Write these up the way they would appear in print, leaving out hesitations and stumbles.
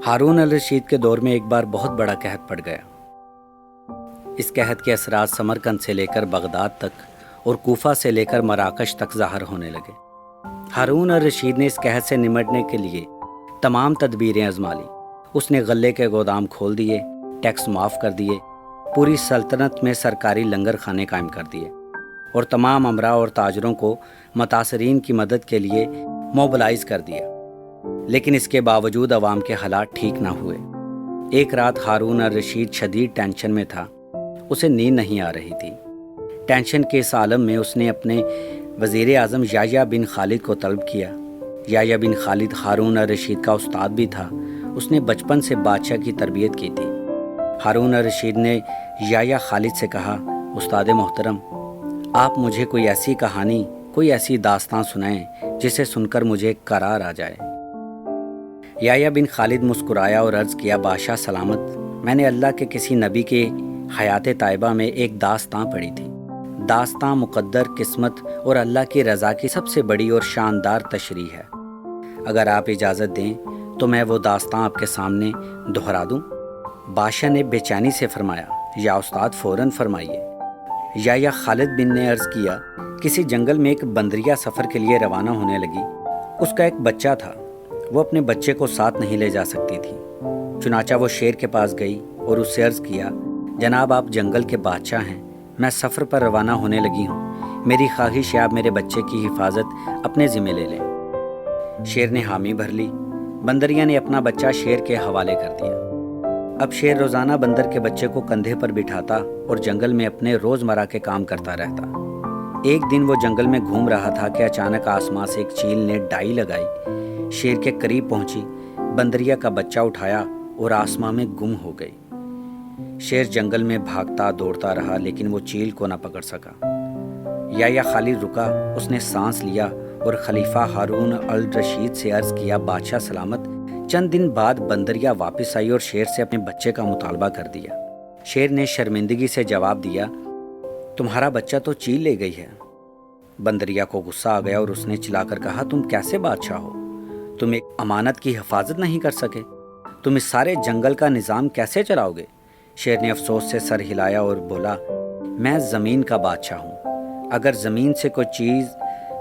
हारून अल रशीद के दौर में एक बार बहुत बड़ा कहत पड़ गया। इस कहत के असरात समरकंद से लेकर बगदाद तक और कूफा से लेकर मराकश तक ज़ाहिर होने लगे। हारून अल रशीद ने इस कहत से निमटने के लिए तमाम तदबीरें आजमा ली। उसने गल्ले के गोदाम खोल दिए, टैक्स माफ़ कर दिए, पूरी सल्तनत में सरकारी लंगर खाने कायम कर दिए और तमाम अमरा और ताजरों को मुतासरीन की मदद के लिए मोबलाइज कर दिया। लेकिन इसके बावजूद अवाम के हालात ठीक ना हुए। एक रात हारून अल रशीद शदीद टेंशन में था। उसे नींद नहीं आ रही थी। टेंशन के इस आलम में उसने अपने वज़ीर आज़म याह्या बिन खालिद को तलब किया। याह्या बिन खालिद हारून अल रशीद का उस्ताद भी था। उसने बचपन से बादशाह की तरबियत की थी। हारून अल रशीद ने याह्या खालिद से कहा, उस्ताद मोहतरम, आप मुझे कोई ऐसी कहानी, कोई ऐसी दास्तान सुनाएं जिसे सुनकर मुझे करार आ जाए। याह्या बिन खालिद मुस्कुराया और अर्ज़ किया, बादशाह सलामत, मैंने अल्लाह के किसी नबी के हयात तायबा में एक दास्तां पढ़ी थी। दास्तां मुक़द्दर, किस्मत और अल्लाह की रज़ा की सबसे बड़ी और शानदार तशरीह है। अगर आप इजाज़त दें तो मैं वो दास्तां आपके सामने दोहरा दूं। बादशाह ने बेचैनी से फरमाया, या उस्ताद फ़ौरन फरमाइए। याह्या खालिद बिन ने अर्ज़ किया, किसी जंगल में एक बंदरिया सफ़र के लिए रवाना होने लगी। उसका एक बच्चा था। वो अपने बच्चे को साथ नहीं ले जा सकती थी। चुनाचा वो शेर के पास गई और उससे अर्ज़ किया, जनाब आप जंगल के बादशाह हैं, मैं सफ़र पर रवाना होने लगी हूँ। मेरी ख्वाहिश है आप मेरे बच्चे की हिफाजत अपने ज़िम्मे ले लें। शेर ने हामी भर ली। बंदरिया ने अपना बच्चा शेर के हवाले कर दिया। अब शेर रोज़ाना बंदर के बच्चे को कंधे पर बिठाता और जंगल में अपने रोज़मर्रा के काम करता रहता। एक दिन वो जंगल में घूम रहा था कि अचानक आसमां से एक चील ने डाई लगाई, शेर के करीब पहुंची, बंदरिया का बच्चा उठाया और आसमां में गुम हो गई। शेर जंगल में भागता दौड़ता रहा, लेकिन वो चील को न पकड़ सका। याह्या खालिद रुका, उसने सांस लिया और खलीफा हारून अल रशीद से अर्ज़ किया, बादशाह सलामत। चंद दिन बाद बंदरिया वापस आई और शेर से अपने बच्चे का मुतालबा कर दिया। शेर ने शर्मिंदगी से जवाब दिया, तुम्हारा बच्चा तो चील ले गई है। बंदरिया को गुस्सा आ गया और उसने चिल्लाकर कहा, तुम कैसे बादशाह हो? तुम एक अमानत की हिफाजत नहीं कर सके? तुम इस सारे जंगल का निज़ाम कैसे चलाओगे? शेर ने अफसोस से सर हिलाया और बोला, मैं ज़मीन का बादशाह हूँ। अगर ज़मीन से कोई चीज़,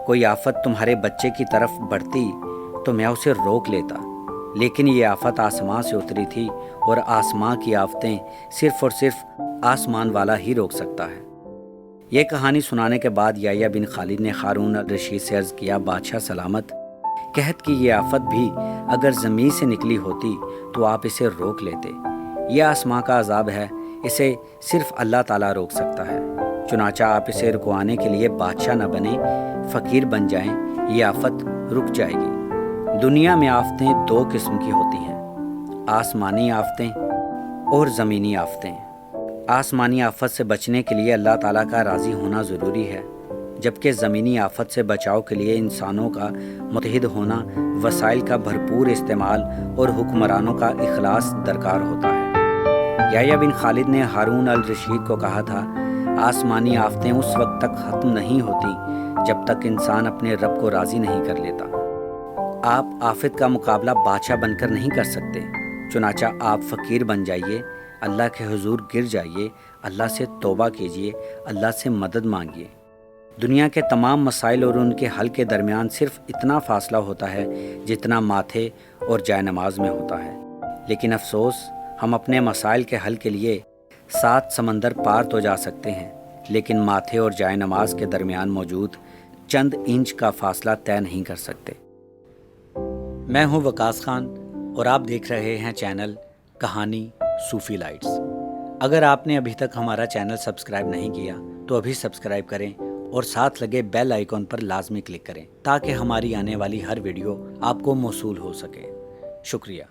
कोई आफत तुम्हारे बच्चे की तरफ बढ़ती तो मैं उसे रोक लेता, लेकिन ये आफत आसमां से उतरी थी और आसमां की आफतें सिर्फ़ और सिर्फ आसमान वाला ही रोक सकता है। ये कहानी सुनाने के बाद याह्या बिन खालिद ने हारून अल रशीद से अर्ज़ किया, बादशाह सलामत, कहत कि ये आफत भी अगर ज़मीन से निकली होती तो आप इसे रोक लेते। यह आसमां का अजाब है, इसे सिर्फ अल्लाह ताला रोक सकता है। चुनाचा आप इसे रुकवाने के लिए बादशाह न बने, फ़कीर बन जाएं, ये आफत रुक जाएगी। दुनिया में आफतें दो किस्म की होती हैं, आसमानी आफतें और ज़मीनी आफतें। आसमानी आफत से बचने के लिए अल्लाह ताला का राज़ी होना ज़रूरी है, जबकि ज़मीनी आफत से बचाव के लिए इंसानों का मुत्तहिद होना, वसाइल का भरपूर इस्तेमाल और हुक्मरानों का इखलास दरकार होता है। याह्या बिन खालिद ने हारून अल रशीद को कहा था, आसमानी आफतें उस वक्त तक ख़त्म नहीं होती जब तक इंसान अपने रब को राज़ी नहीं कर लेता। आप आफत का मुकाबला बादशाह बनकर नहीं कर सकते। चुनाचा आप फ़कीर बन जाइए, अल्लाह के हुजूर गिर जाइए, अल्लाह से तौबा कीजिए, अल्लाह से मदद मांगिए। दुनिया के तमाम मसाइल और उनके हल के दरमियान सिर्फ इतना फ़ासला होता है जितना माथे और जाय नमाज में होता है। लेकिन अफसोस, हम अपने मसाइल के हल के लिए 7 समंदर पार तो जा सकते हैं, लेकिन माथे और जाय नमाज के दरमियान मौजूद चंद इंच का फ़ासला तय नहीं कर सकते। मैं हूँ वकास खान और आप देख रहे हैं चैनल कहानी सूफ़ी लाइट्स। अगर आपने अभी तक हमारा चैनल सब्सक्राइब नहीं किया तो अभी सब्सक्राइब करें और साथ लगे बेल आइकॉन पर लाजमी क्लिक करें ताकि हमारी आने वाली हर वीडियो आपको मौसूल हो सके। शुक्रिया।